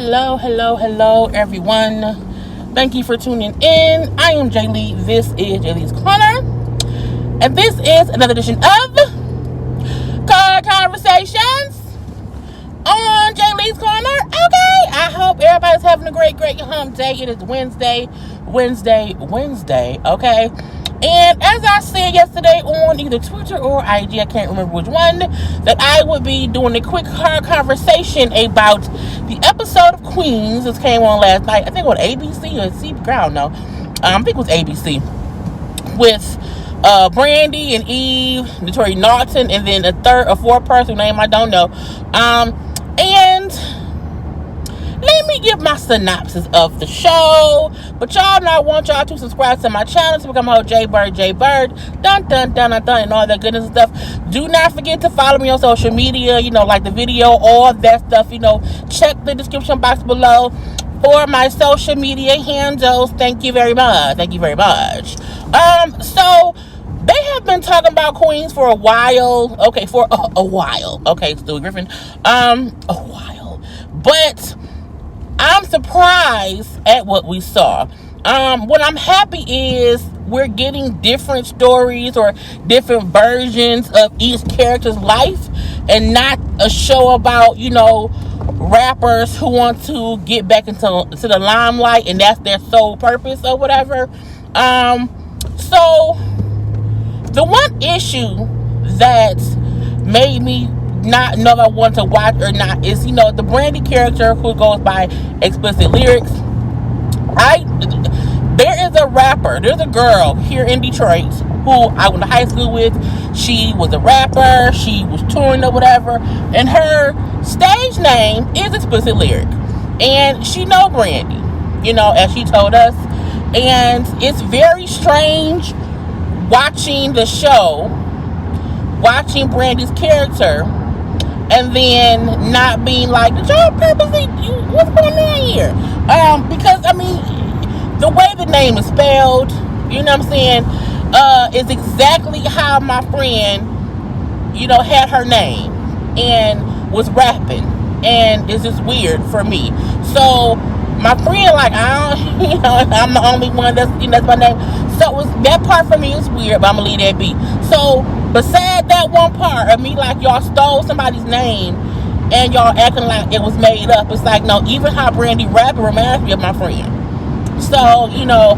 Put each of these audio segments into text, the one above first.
Hello, everyone. Thank you for tuning in. I am Jaylee. This is JayLeesCorner. And this is another edition of Car Conversations on JayLeesCorner. Okay, I hope everybody's having a great hump day. It is Wednesday, okay? And as I said yesterday on either Twitter or IG, I can't remember which one, that I would be doing a quick car conversation about the episode of Queens that came on last night. I think it was ABC or CBS, I don't know. I think it was ABC. With Brandy and Eve, Notori Norton, and then a third or fourth person name I don't know. And let me give my synopsis of the show. But y'all know I want y'all to subscribe to my channel to become a whole JayBird, dun, and all that goodness and stuff. Do not forget to follow me on social media, like the video, all that stuff, check the description box below for my social media handles. Thank you very much. So they have been talking about Queens for a while. Okay, for a while. Okay, Stu Griffin. A while. But I'm surprised at what we saw. What I'm happy is we're getting different stories or different versions of each character's life, and not a show about, rappers who want to get back into the limelight and that's their sole purpose or whatever. So the one issue that made me not know if I want to watch or not is, the Brandy character who goes by explicit lyrics. There is a rapper, there's a girl here in Detroit who I went to high school with. She was a rapper, she was touring or whatever, and her stage name is Explicit Lyric. And she know Brandy, as she told us. And it's very strange watching the show, watching Brandy's character, and then not being like, did y'all purposely, what's going on here? Because, the way the name is spelled, is exactly how my friend, had her name and was rapping. And it's just weird for me. So my friend, I'm the only one that's my name. So that part for me is weird, but I'm gonna leave that be. So beside that one part of me, y'all stole somebody's name and y'all acting like it was made up. It's like, no, even how Brandy rapping reminds me of my friend. So,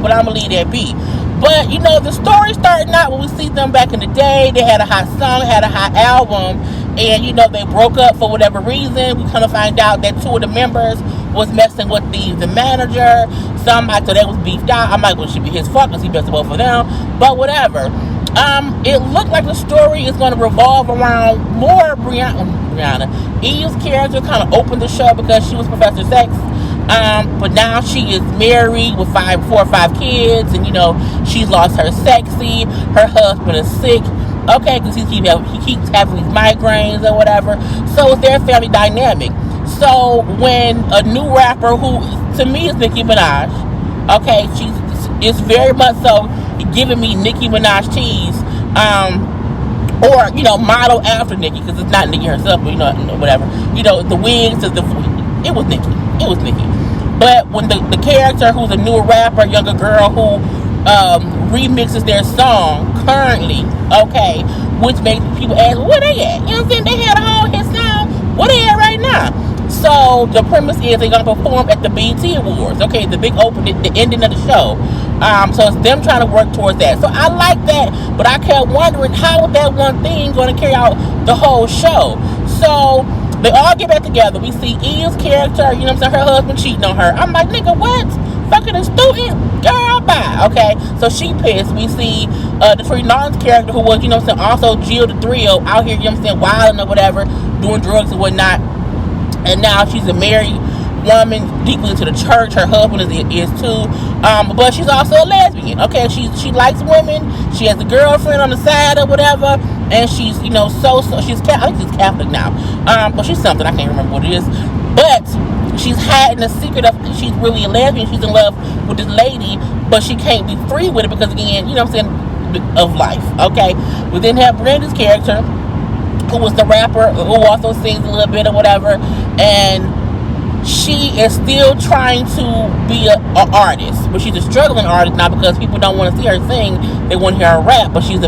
but I'm gonna leave that be. But, the story starting out when we see them back in the day. They had a hot song, had a hot album, and, they broke up for whatever reason. We kind of find out that two of the members was messing with the manager. Somebody thought they was beefed out. I'm like, well, it should be his fault because he messed both of them. But whatever. It looked like the story is going to revolve around more Brianna. Eve's character kind of opened the show because she was Professor Sex. But now she is married with 4 or 5 kids, and she's lost her sexy. Her husband is sick, okay, because he keeps having these migraines or whatever. So it's their family dynamic. So when a new rapper, who to me is Nicki Minaj, okay, it's very much so giving me Nicki Minaj tease, or model after Nicki, because it's not Nicki herself, but whatever. The wigs, it was Nicki. But when the character who's a newer rapper, younger girl who remixes their song currently, okay, which makes people ask, where they at? They had a whole hit song. Where they at right now? So the premise is they're gonna perform at the BET Awards. Okay, the big opening, the ending of the show. So it's them trying to work towards that. So I like that, but I kept wondering how is that one thing going to carry out the whole show. So they all get back together. We see Eve's character, her husband cheating on her. I'm like, nigga, what? Fucking a student? Girl, bye. Okay, so she pissed. We see the Tree Norton's character, who was, also Jill the Thrill, out here, wilding or whatever, doing drugs and whatnot. And now she's a married woman, deeply into the church. Her husband is too. But she's also a lesbian. Okay, she likes women. She has a girlfriend on the side or whatever. And she's, so she's I think she's Catholic now. But she's something, I can't remember what it is. But she's hiding the secret of she's really a lesbian. She's in love with this lady, but she can't be free with it because, again, of life. Okay, we then have Brandy's character, who was the rapper who also sings a little bit or whatever, and she she is still trying to be a artist, but she's a struggling artist now because people don't want to see her sing. They want to hear her rap, but she's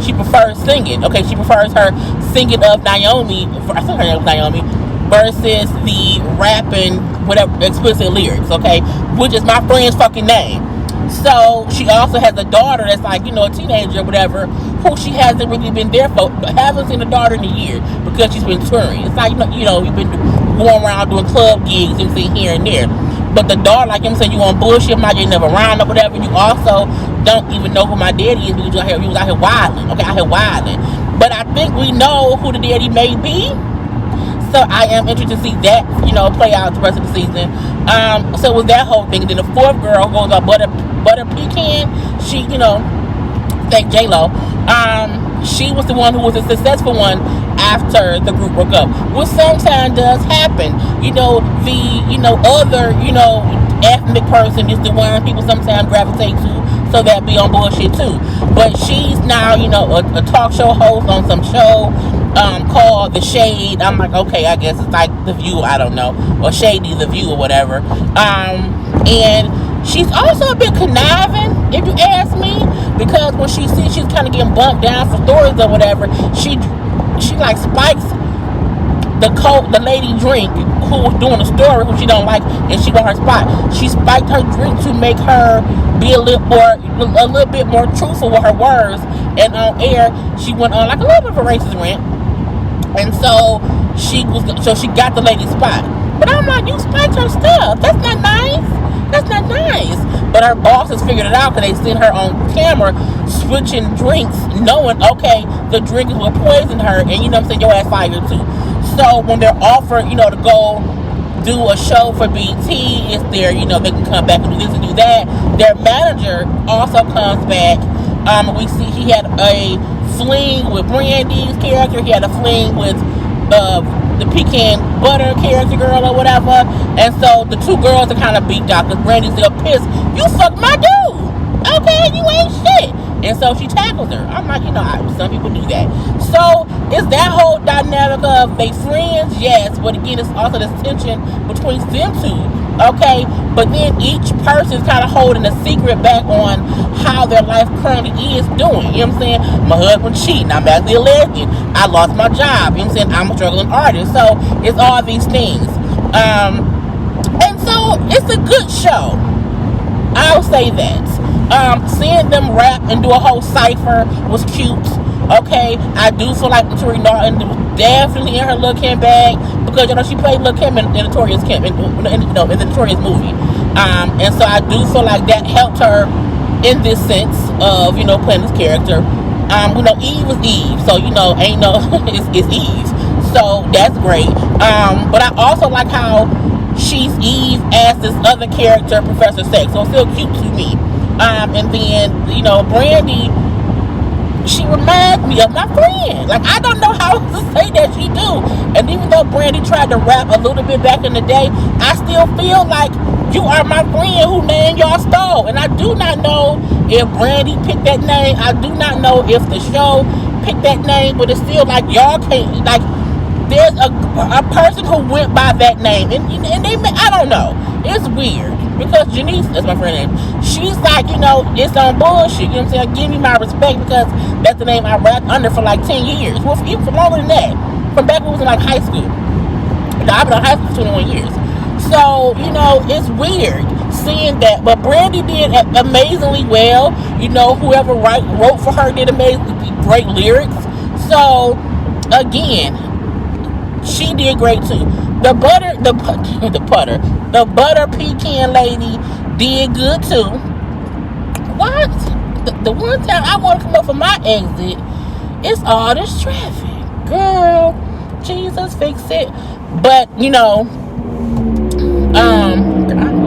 she prefers singing. Okay, she prefers her singing of Naomi. I think her name was Naomi, versus the rapping whatever explicit lyrics. Okay, which is my friend's fucking name. So she also has a daughter that's like, a teenager or whatever, who she hasn't really been there for. Haven't seen a daughter in a year because she's been touring. It's like, you've been going around doing club gigs and here and there. But the daughter, like I'm saying, you on bullshit, my dad never around or whatever. You also don't even know who my daddy is because he was out here wilding. Okay, out here wilding. But I think we know who the daddy may be. So I am interested to see that, play out the rest of the season. So it was that whole thing. And then the fourth girl goes on Butter Pecan. She, thank J-Lo. She was the one who was a successful one after the group broke up, which sometimes does happen. The other ethnic person is the one people sometimes gravitate to, so that be on bullshit too. But she's now a talk show host on some show called The Shade. I'm like, okay, I guess it's like The View, I don't know, or Shady The View or whatever. And she's also a bit conniving, if you ask me, because when she sees she's kind of getting bumped down for stories or whatever, she like spikes the lady drink who was doing the story, who she don't like, and she want her spot. She spiked her drink to make her be a little bit more truthful with her words, and on air she went on like a little bit of a racist rant, and so she got the lady's spot. But I'm like, you spiked her stuff. That's not nice. That's not nice. But her bosses figured it out because they seen her on camera switching drinks, knowing, okay, the drink is what poisoned her, and your ass fired too. So when they're offered, to go do a show for BT, it's there, they can come back and do this and do that. Their manager also comes back. We see he had a fling with Brandy's character. He had a fling with the pecan butter character girl or whatever. And so the two girls are kind of beat out because Brandy's still pissed. You fucked my dude. Okay, you ain't shit. And so she tackles her. I'm like, some people do that. So it's that whole dynamic of they friends, yes, but again, it's also this tension between them two. Okay, but then each person's kind of holding a secret back on how their life currently is doing. You know what I'm saying? My husband cheating. I'm actually a lesbian. I lost my job. You know what I'm saying? I'm a struggling artist. So it's all these things. And so it's a good show. I'll say that. Seeing them rap and do a whole cypher was cute. Okay, I do feel like Tori Norton was definitely in her Lil' Kim bag because she played Lil' Kim in Notorious Kim in the Notorious movie. And so I do feel like that helped her in this sense of playing this character. Eve was Eve, so ain't no it's Eve, so that's great. But I also like how she's Eve as this other character, Professor Sex, so it's still cute to me. And then Brandy, she reminds me of my friend. Like, I don't know how to say that she do. And even though Brandy tried to rap a little bit back in the day, I still feel like you are my friend who name y'all stole. And I do not know if Brandy picked that name. I do not know if the show picked that name. But it's still like y'all can't, like, there's a person who went by that name. And they, I don't know. It's weird. Because Janice, that's my friend name, she's like, it's on bullshit. You know what I'm saying? Give me my respect because that's the name I rapped under for like 10 years. Well, even for longer than that. From back when we was in like high school. I've been in high school for 21 years. So, it's weird seeing that. But Brandy did amazingly well. Whoever wrote for her did great lyrics. So, again, she did great too. The butter pecan lady did good too. What? The one time I want to come up for my exit, it's all this traffic. Girl, Jesus, fix it. But, I don't know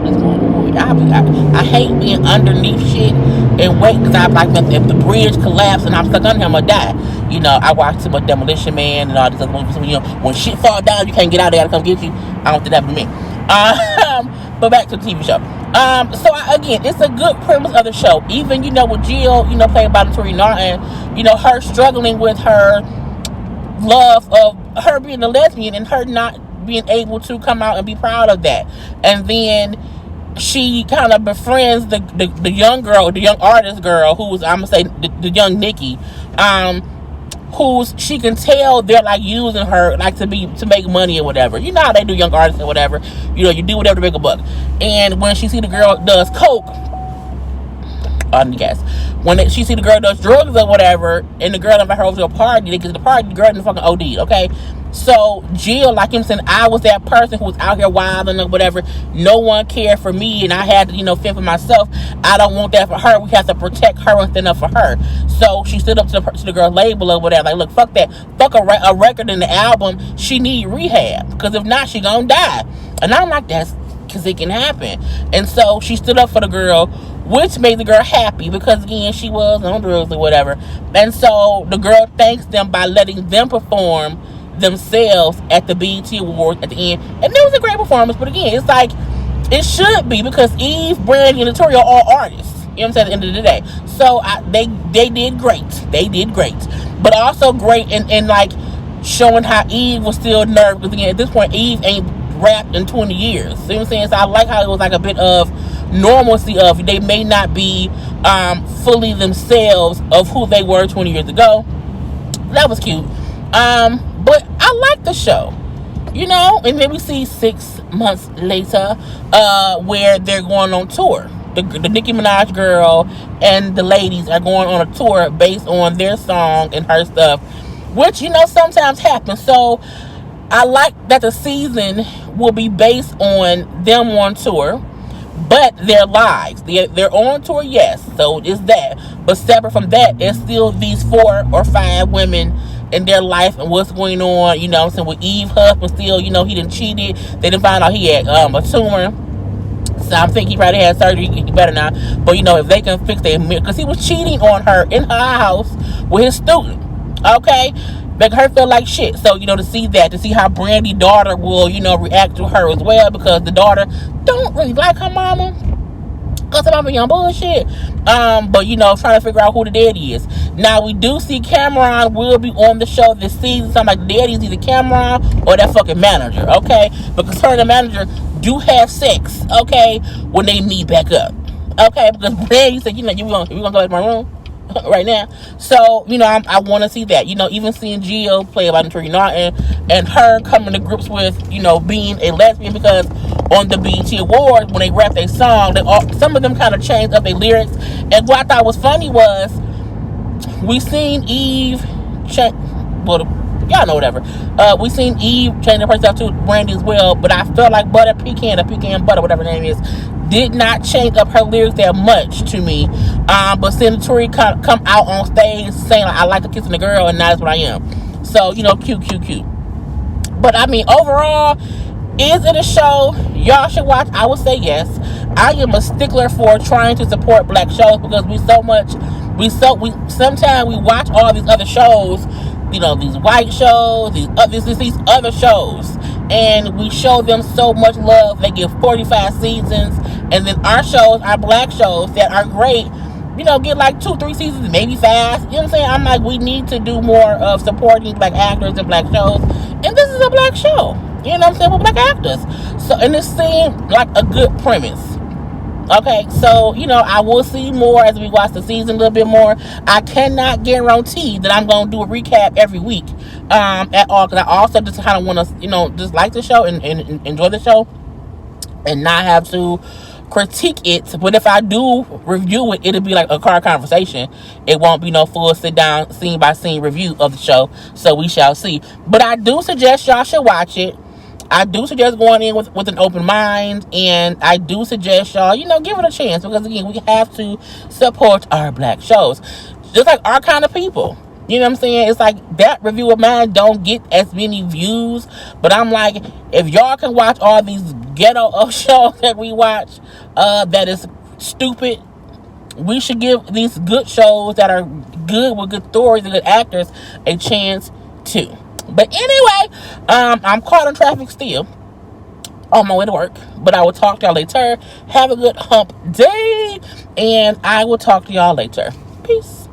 what's going on. I hate being underneath shit and wait because I'm like, if the bridge collapses and I'm stuck under him, I'm gonna die. I watched too much Demolition Man and all these other movies. When shit fall down, you can't get out. They gotta come get you. I don't think that would be me. But back to the TV show. So again, it's a good premise of the show. Even with Jill, playing by Tori Norton, her struggling with her love of her being a lesbian and her not being able to come out and be proud of that. And then she kind of befriends the young girl, the young artist girl, who's, I'm gonna say the young Nikki, who's, she can tell they're like using her like to make money or whatever. You know how they do, young artists or whatever. You know, you do whatever to make a buck. And when she see the girl does coke, yes, when she see the girl does drugs or whatever, and the girl invite her over to a party, they get to the party, the girl in the fucking OD, okay? So Jill, like him saying, I was that person who was out here wilding or whatever. No one cared for me, and I had to, fend for myself. I don't want that for her. We have to protect her and stand up for her. So she stood up to the girl label or whatever. Like, look, fuck that. Fuck a record in the album. She need rehab, because if not, she gonna die. And I'm like, that's because it can happen. And so she stood up for the girl, which made the girl happy, because again, she was on drugs or whatever. And so the girl thanks them by letting them perform themselves at the BET Awards at the end. And it was a great performance, but again, it's like, it should be, because Eve, Brandy, and Notoria are all artists. You know what I'm saying, at the end of the day. So they did great. They did great. But also great in like showing how Eve was still nervous, because again, at this point, Eve ain't rapped in 20 years. See what I'm saying? So I like how it was like a bit of normalcy of, they may not be fully themselves of who they were 20 years ago. That was cute. But I like the show, and then we see 6 months later, where they're going on tour. The Nicki Minaj girl and the ladies are going on a tour based on their song and her stuff, which, sometimes happens. So I like that the season will be based on them on tour, but their lives. They're on tour, yes, so it's that. But separate from that, it's still these 4 or 5 women in their life and what's going on, with Eve husband still, he done cheated. They didn't find out he had a tumor. So I think he probably had surgery. He better not. But, if they can fix their, because he was cheating on her in her house with his student. Okay? Make her feel like shit. So, to see that, to see how Brandy's daughter will, react to her as well, because the daughter don't really like her mama. Because her mama young bullshit. But, trying to figure out who the daddy is. Now, we do see Cameron will be on the show this season. So I'm like, the daddy is either Cameron or that fucking manager, okay? Because her and the manager do have sex, okay, when they meet back up. Okay? Because Brandy said, you gonna go back to my room right now. So, I want to see that. Even seeing Jill play about Notoria Norton and her coming to grips with, being a lesbian, because on the BET Awards, when they rap their song, some of them kind of changed up their lyrics. And what I thought was funny was, we seen Eve change, well, y'all know whatever. We seen Eve change herself to Brandy as well, but I felt like Pecan Butter, whatever her name is, did not change up her lyrics that much to me. But seeing Notoria come out on stage saying, like, I like to kiss the girl, and that's what I am. So, cute. But I mean, overall, is it a show y'all should watch? I would say yes. I am a stickler for trying to support black shows, because sometimes we watch all these other shows, these white shows, these other shows, and we show them so much love. They get 45 seasons, and then our black shows that are great, get like 2-3 seasons, maybe 5. You know what I'm saying? I'm like, we need to do more of supporting black actors and black shows, and this is a black show. You know what I'm saying? With black actors. So, and it seemed like a good premise. Okay, so, I will see more as we watch the season a little bit more. I cannot guarantee that I'm going to do a recap every week at all, because I also just kind of want to, just like the show and enjoy the show and not have to critique it. But if I do review it, it'll be like a car conversation. It won't be no full sit down, scene by scene review of the show. So we shall see. But I do suggest y'all should watch it. I do suggest going in with an open mind, and I do suggest y'all, give it a chance, because again, we have to support our black shows, just like our kind of people. You know what I'm saying? It's like that review of mine don't get as many views, but I'm like, if y'all can watch all these ghetto shows that we watch, that is stupid, we should give these good shows that are good with good stories and good actors a chance too. But anyway, I'm caught in traffic still on my way to work, but I will talk to y'all later. Have a good hump day, and I will talk to y'all later. Peace.